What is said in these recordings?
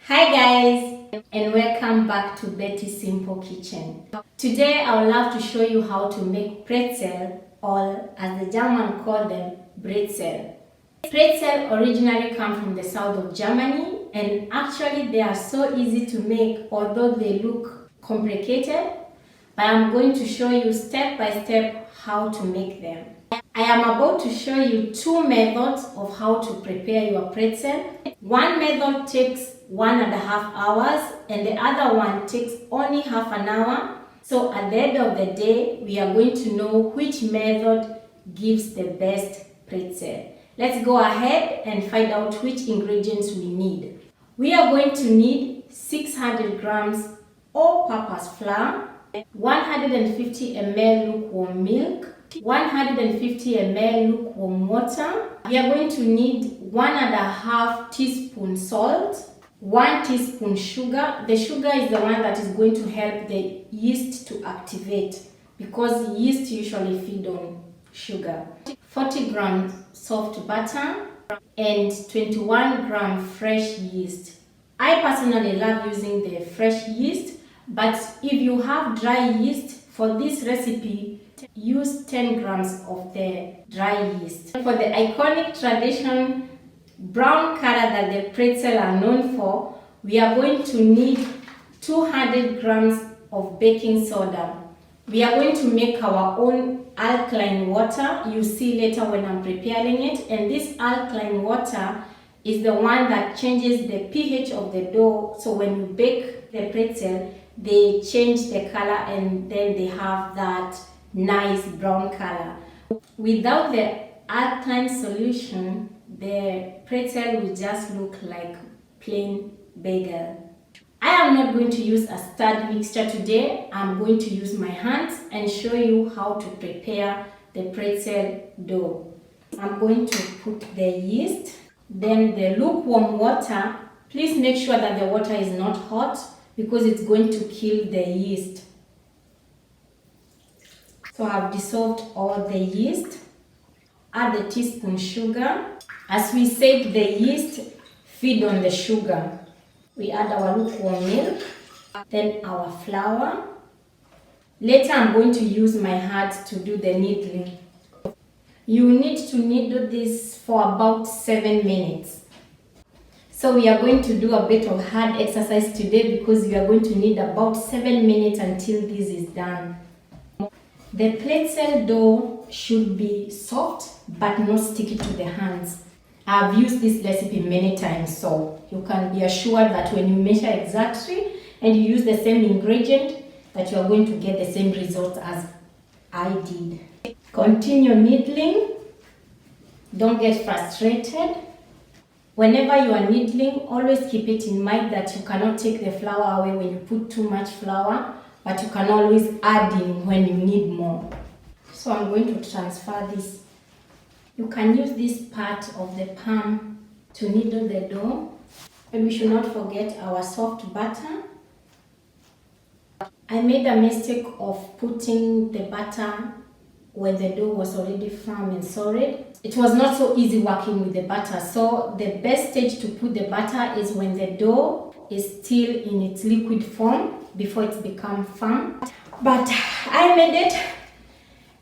Hi guys, and welcome back to Betty's Simple Kitchen. Today I would love to show you how to make pretzel, or as the German call them, Pretzel. Pretzel originally come from the south of Germany, and actually they are so easy to make, although they look complicated. But I'm going to show you step by step how to make them. I am about to show you two methods of how to prepare your pretzel. One method takes 1.5 hours and the other one takes only half an hour. So at the end of the day, we are going to know which method gives the best pretzel. Let's go ahead and find out which ingredients we need. We are going to need 600 grams all-purpose flour, 150 ml lukewarm milk, 150 ml lukewarm water. We are going to need 1.5 teaspoon salt, 1 teaspoon sugar. The sugar is the one that is going to help the yeast to activate, because yeast usually feed on sugar. 40 grams soft butter and 21 grams fresh yeast. I personally love using the fresh yeast, but if you have dry yeast, for this recipe, use 10 grams of the dry yeast. For the iconic traditional brown color that the pretzel are known for, we are going to need 200 grams of baking soda. We are going to make our own alkaline water. You see later when I'm preparing it. And this alkaline water is the one that changes the pH of the dough. So when you bake the pretzel, they change the color and then they have that nice brown color. Without the alkaline solution, the pretzel will just look like plain bagel. I am not going to use a stirred mixture today. I'm going to use my hands and show you how to prepare the pretzel dough. I'm going to put the yeast, then the lukewarm water. Please make sure that the water is not hot, because it's going to kill the yeast. So I've dissolved all the yeast. Add a teaspoon sugar. As we said, the yeast feed on the sugar. We add our lukewarm milk, then our flour. Later I'm going to use my hand to do the kneading. You need to knead this for about 7 minutes. So we are going to do a bit of hard exercise today, because we are going to need about 7 minutes until this is done. The pretzel dough should be soft but not sticky to the hands. I've used this recipe many times, so you can be assured that when you measure exactly and you use the same ingredient, that you are going to get the same results as I did. Continue kneading. Don't get frustrated. Whenever you are kneading, always keep it in mind that you cannot take the flour away when you put too much flour, but you can always add in when you need more. So I'm going to transfer this. You can use this part of the palm to knead the dough. And we should not forget our soft butter. I made a mistake of putting the butter when the dough was already firm and solid. It was not so easy working with the butter. So the best stage to put the butter is when the dough is still in its liquid form, before it's become firm. But I made it,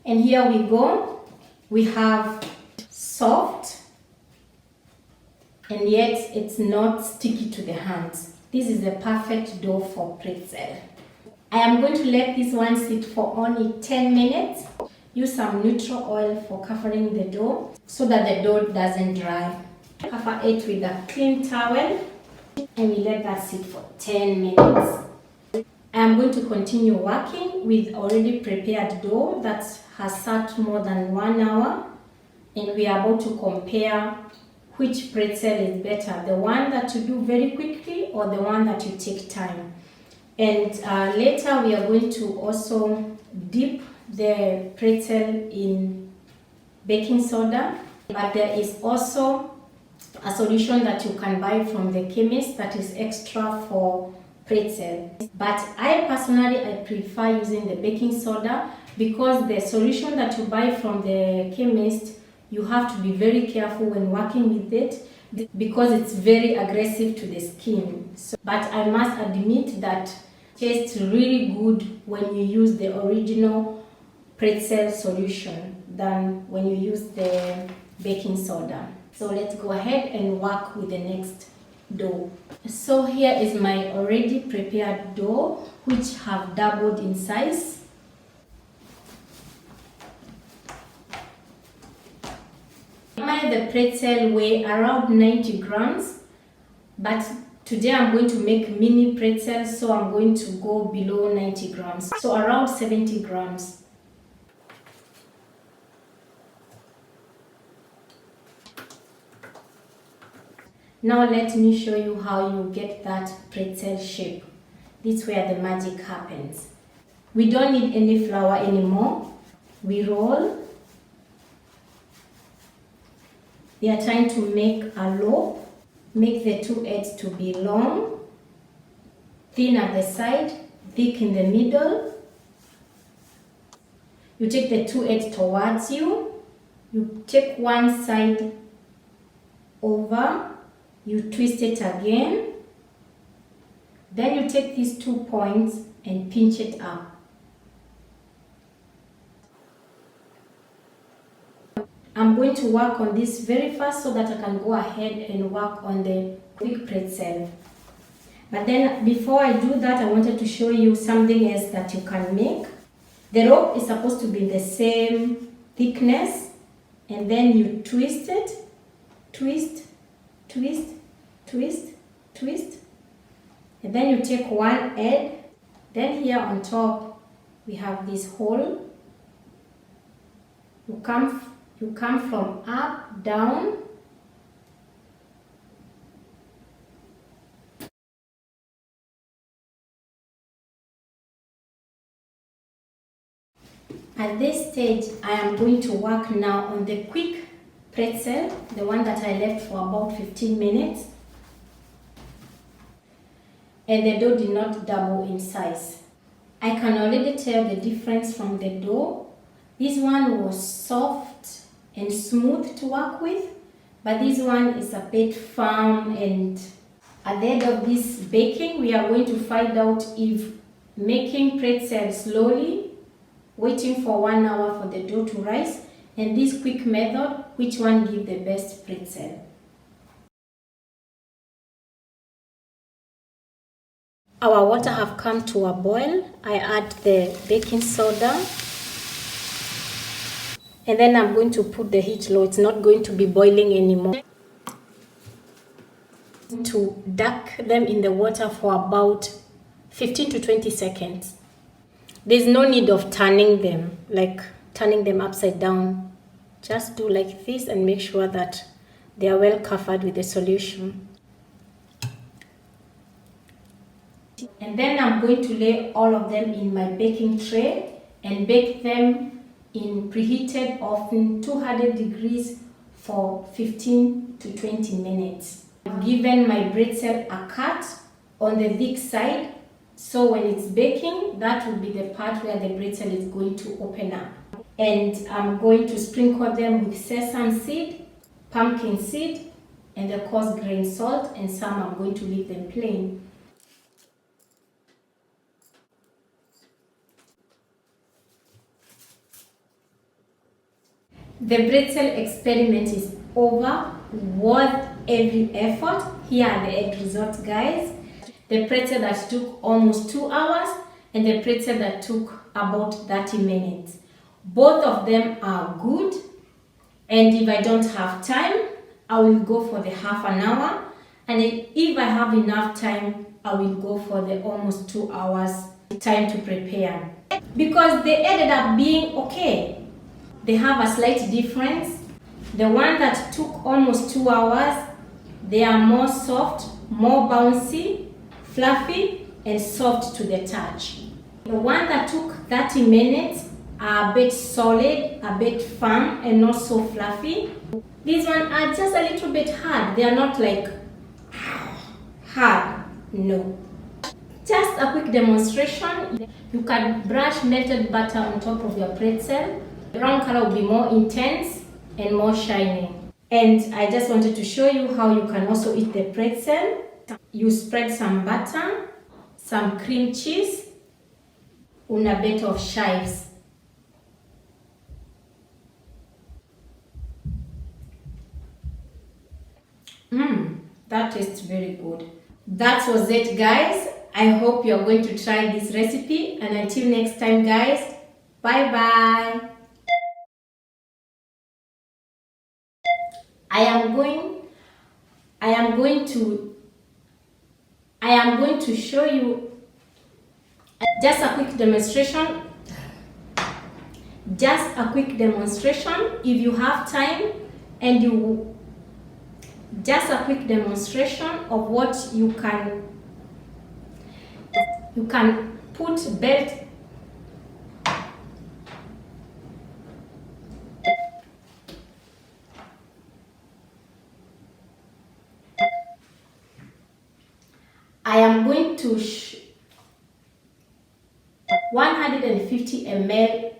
and here we go. We have soft, and yet it's not sticky to the hands. This is the perfect dough for pretzel. I am going to let this one sit for only 10 minutes. Use some neutral oil for covering the dough so that the dough doesn't dry. Cover it with a clean towel and we let that sit for 10 minutes. I am going to continue working with already prepared dough that has sat more than 1 hour, and we are about to compare which pretzel is better, the one that you do very quickly or the one that you take time. And later we are going to also dip the pretzel in baking soda, but there is also a solution that you can buy from the chemist that is extra for pretzel. But I prefer using the baking soda, because the solution that you buy from the chemist, you have to be very careful when working with it, because it's very aggressive to the skin. But I must admit that it tastes really good when you use the original pretzel solution than when you use the baking soda. So let's go ahead and work with the next dough. So here is my already prepared dough, which have doubled in size. The pretzel weigh around 90 grams, but today I'm going to make mini pretzels, so I'm going to go below 90 grams, so around 70 grams. Now let me show you how you get that pretzel shape. This is where the magic happens. We don't need any flour anymore. We roll. We are trying to make a loaf. Make the two ends to be long, thin at the side, thick in the middle. You take the two ends towards you. You take one side over. You twist it again. Then you take these 2 points and pinch it up. I'm going to work on this very fast so that I can go ahead and work on the quick pretzel. But then before I do that, I wanted to show you something else that you can make. The rope is supposed to be the same thickness, and then you twist it, twist, twist, twist, twist, and then you take one end. Then here on top we have this hole. You come from up, down. At this stage, I am going to work now on the quick pretzel, the one that I left for about 15 minutes. And the dough did not double in size. I can already tell the difference from the dough. This one was soft and smooth to work with, but this one is a bit firm. And at the end of this baking, we are going to find out if making pretzels slowly, waiting for 1 hour for the dough to rise, and this quick method, which one gives the best pretzel. Our water have come to a boil. I add the baking soda. And then I'm going to put the heat low. It's not going to be boiling anymore. To duck them in the water for about 15 to 20 seconds. There's no need of turning them, like turning them upside down. Just do like this and make sure that they are well covered with the solution. And then I'm going to lay all of them in my baking tray and bake them in preheated oven 200 degrees for 15 to 20 minutes. I've given my pretzel a cut on the thick side, so when it's baking, that will be the part where the pretzel is going to open up. And I'm going to sprinkle them with sesame seed, pumpkin seed, and the coarse grain salt, and some I'm going to leave them plain. The pretzel experiment is over, worth every effort. Here are the end results, guys. The pretzel that took almost 2 hours and the pretzel that took about 30 minutes. Both of them are good, and if I don't have time, I will go for the half an hour, and if I have enough time, I will go for the almost 2 hours time to prepare, because they ended up being okay. They have a slight difference. The one that took almost 2 hours, they are more soft, more bouncy, fluffy, and soft to the touch. The one that took 30 minutes are a bit solid, a bit firm, and not so fluffy. These ones are just a little bit hard. They are not like hard, no. Just a quick demonstration. You can brush melted butter on top of your pretzel. The brown color will be more intense and more shiny. And I just wanted to show you how you can also eat the pretzel. You spread some butter, some cream cheese, and a bit of chives. That tastes very good. That was it, guys. I hope you're going to try this recipe, and until next time, guys, bye bye. I am going to show you just a quick demonstration. If you have time, and just a quick demonstration of what you can put belt. I am going to 150 ml